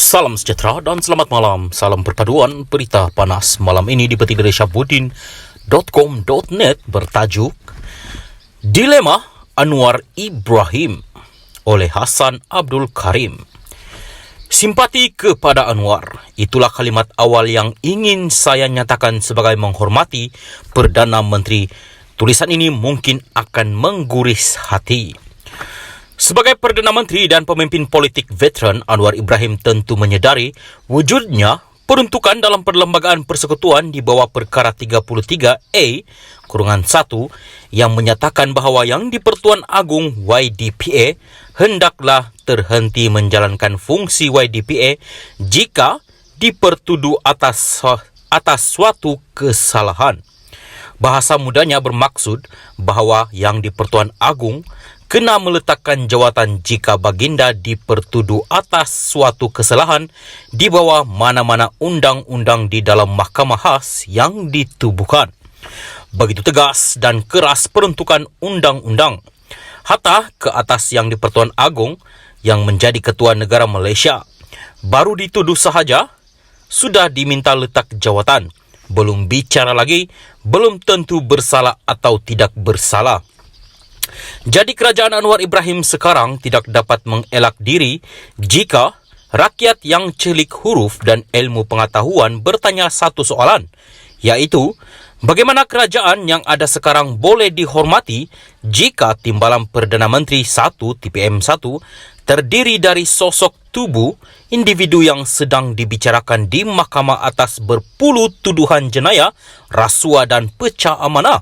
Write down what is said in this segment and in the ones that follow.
Salam sejahtera dan selamat malam. Salam perpaduan berita panas malam ini dipetik dari syahbudin.com.net bertajuk Dilema Anwar Ibrahim oleh Hasan Abdul Karim. Simpati kepada Anwar, itulah kalimat awal yang ingin saya nyatakan sebagai menghormati Perdana Menteri. Tulisan ini mungkin akan mengguris hati. Sebagai Perdana Menteri dan pemimpin politik veteran, Anwar Ibrahim tentu menyedari wujudnya peruntukan dalam Perlembagaan Persekutuan di bawah Perkara 33A-1 yang menyatakan bahawa Yang di-Pertuan Agong YDPA hendaklah terhenti menjalankan fungsi YDPA jika dipertuduh atas suatu kesalahan. Bahasa mudanya bermaksud bahawa Yang di-Pertuan Agong kena meletakkan jawatan jika baginda dipertuduh atas suatu kesalahan di bawah mana-mana undang-undang di dalam mahkamah khas yang ditubuhkan. Begitu tegas dan keras peruntukan undang-undang. Hatta ke atas Yang di-Pertuan Agong yang menjadi Ketua Negara Malaysia. Baru dituduh sahaja, sudah diminta letak jawatan. Belum bicara lagi, belum tentu bersalah atau tidak bersalah. Jadi kerajaan Anwar Ibrahim sekarang tidak dapat mengelak diri jika rakyat yang celik huruf dan ilmu pengetahuan bertanya satu soalan, iaitu bagaimana kerajaan yang ada sekarang boleh dihormati jika timbalan Perdana Menteri 1 TPM1 terdiri dari sosok tubuh individu yang sedang dibicarakan di mahkamah atas berpuluh tuduhan jenayah, rasuah dan pecah amanah.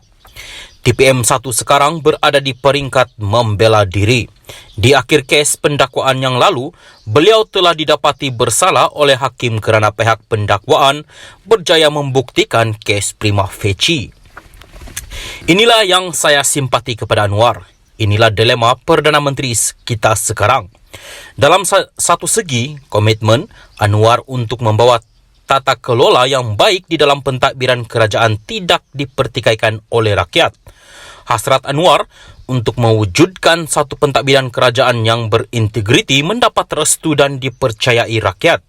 TPM1 sekarang berada di peringkat membela diri. Di akhir kes pendakwaan yang lalu, beliau telah didapati bersalah oleh hakim kerana pihak pendakwaan berjaya membuktikan kes prima facie. Inilah yang saya simpati kepada Anwar. Inilah dilema Perdana Menteri kita sekarang. Dalam satu segi, komitmen Anwar untuk membawa tata kelola yang baik di dalam pentadbiran kerajaan tidak dipertikaikan oleh rakyat. Hasrat Anwar untuk mewujudkan satu pentadbiran kerajaan yang berintegriti mendapat restu dan dipercayai rakyat.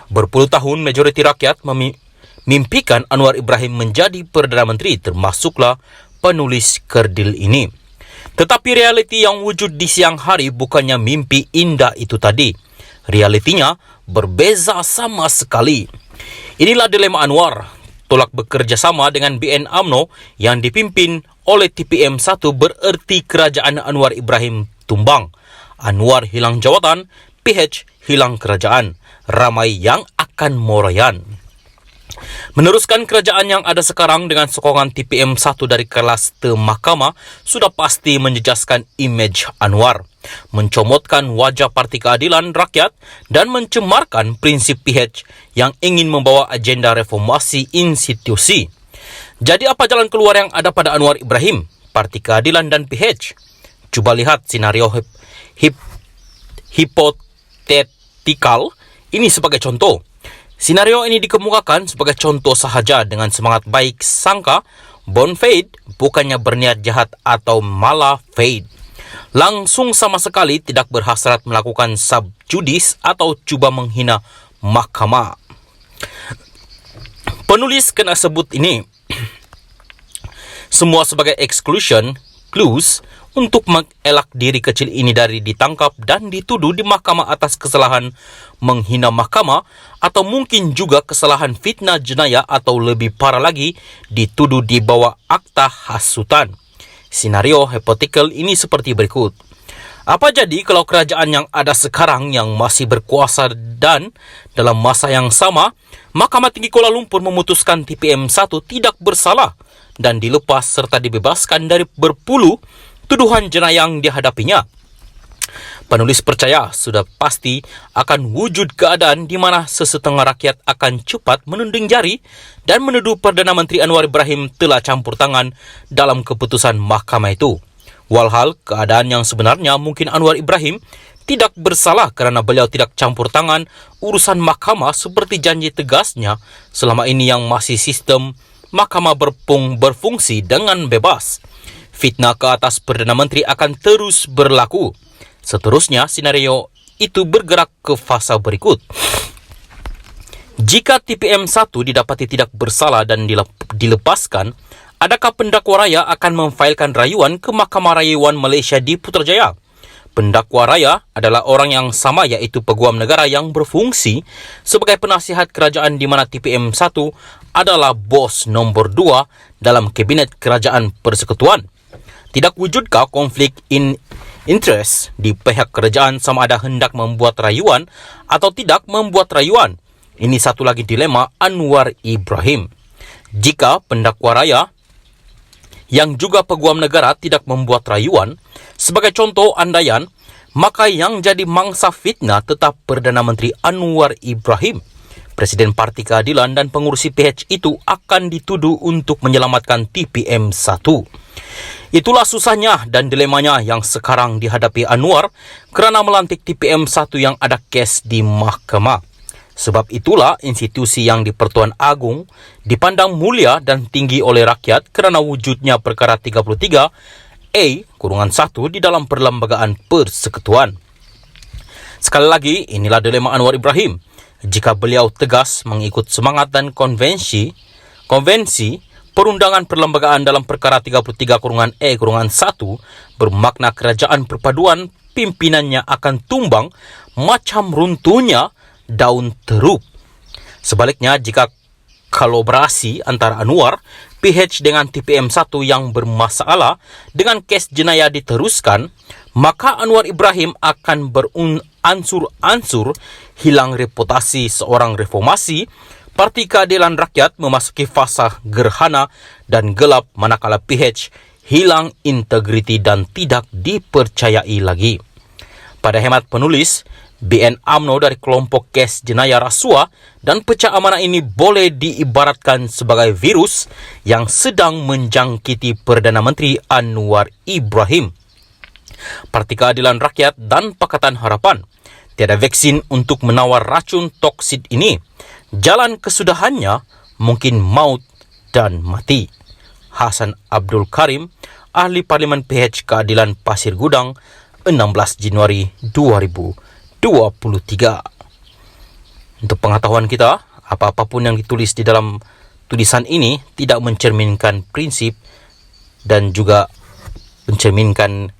Berpuluh tahun majoriti rakyat memimpikan Anwar Ibrahim menjadi Perdana Menteri, termasuklah penulis kerdil ini. Tetapi realiti yang wujud di siang hari bukannya mimpi indah itu tadi. Realitinya berbeza sama sekali. Inilah dilema Anwar. Tolak bekerjasama dengan BN UMNO yang dipimpin oleh TPM1 bererti kerajaan Anwar Ibrahim tumbang. Anwar hilang jawatan, PH hilang kerajaan. Ramai yang akan morayan. Meneruskan kerajaan yang ada sekarang dengan sokongan TPM1 dari kelas mahkamah sudah pasti menjejaskan imej Anwar, mencomotkan wajah Parti Keadilan Rakyat dan mencemarkan prinsip PH yang ingin membawa agenda reformasi institusi. Jadi apa jalan keluar yang ada pada Anwar Ibrahim, Parti Keadilan dan PH? Cuba lihat senario hipotetikal ini sebagai contoh. Senario ini dikemukakan sebagai contoh sahaja dengan semangat baik sangka, bon fade, bukannya berniat jahat atau malah fade. Langsung sama sekali tidak berhasrat melakukan subjudis atau cuba menghina mahkamah. Penulis kena sebut ini semua sebagai exclusion clause untuk mengelak diri kecil ini dari ditangkap dan dituduh di mahkamah atas kesalahan menghina mahkamah atau mungkin juga kesalahan fitnah jenayah atau lebih parah lagi dituduh di bawah akta hasutan. Senario hipotetikal ini seperti berikut. Apa jadi kalau kerajaan yang ada sekarang yang masih berkuasa dan dalam masa yang sama, Mahkamah Tinggi Kuala Lumpur memutuskan TPM1 tidak bersalah dan dilepas serta dibebaskan dari berpuluh tuduhan jenayah yang dihadapinya? Penulis percaya sudah pasti akan wujud keadaan di mana sesetengah rakyat akan cepat menunding jari dan menuduh Perdana Menteri Anwar Ibrahim telah campur tangan dalam keputusan mahkamah itu. Walhal keadaan yang sebenarnya mungkin Anwar Ibrahim tidak bersalah kerana beliau tidak campur tangan urusan mahkamah seperti janji tegasnya selama ini yang masih sistem mahkamah berfungsi dengan bebas. Fitnah ke atas Perdana Menteri akan terus berlaku. Seterusnya, senario itu bergerak ke fasa berikut. Jika TPM1 didapati tidak bersalah dan dilepaskan, adakah pendakwa raya akan memfailkan rayuan ke Mahkamah Rayuan Malaysia di Putrajaya? Pendakwa raya adalah orang yang sama, iaitu peguam negara yang berfungsi sebagai penasihat kerajaan, di mana TPM1 adalah bos nombor 2 dalam Kabinet Kerajaan Persekutuan. Tidak wujudkah konflik interest di pihak kerajaan sama ada hendak membuat rayuan atau tidak membuat rayuan? Ini satu lagi dilema Anwar Ibrahim. Jika pendakwa raya yang juga peguam negara tidak membuat rayuan, sebagai contoh andaian, maka yang jadi mangsa fitnah tetap Perdana Menteri Anwar Ibrahim. Presiden Parti Keadilan dan pengurusi PH itu akan dituduh untuk menyelamatkan TPM1. Itulah susahnya dan dilemanya yang sekarang dihadapi Anwar kerana melantik TPM1 yang ada kes di mahkamah. Sebab itulah institusi yang di Pertuan Agong dipandang mulia dan tinggi oleh rakyat kerana wujudnya perkara 33A-1 di dalam Perlembagaan Persekutuan. Sekali lagi, inilah dilema Anwar Ibrahim. Jika beliau tegas mengikut semangat dan konvensi perundangan perlembagaan dalam perkara 33A-1, bermakna kerajaan perpaduan pimpinannya akan tumbang macam runtuhnya daun teruk. Sebaliknya, jika kolaborasi antara Anwar, PH dengan TPM1 yang bermasalah dengan kes jenayah diteruskan, maka Anwar Ibrahim akan beransur-ansur hilang reputasi seorang reformasi. Parti Keadilan Rakyat memasuki fasa gerhana dan gelap manakala PH hilang integriti dan tidak dipercayai lagi. Pada hemat penulis, BN UMNO dari kelompok kes jenayah rasuah dan pecah amanah ini boleh diibaratkan sebagai virus yang sedang menjangkiti Perdana Menteri Anwar Ibrahim. Parti Keadilan Rakyat dan Pakatan Harapan, tiada vaksin untuk menawar racun toksid ini. Jalan kesudahannya mungkin maut dan mati. Hasan Abdul Karim, Ahli Parlimen PH Keadilan Pasir Gudang, 16 Januari 2023. Untuk pengetahuan kita, apa-apapun yang ditulis di dalam tulisan ini tidak mencerminkan prinsip dan juga mencerminkan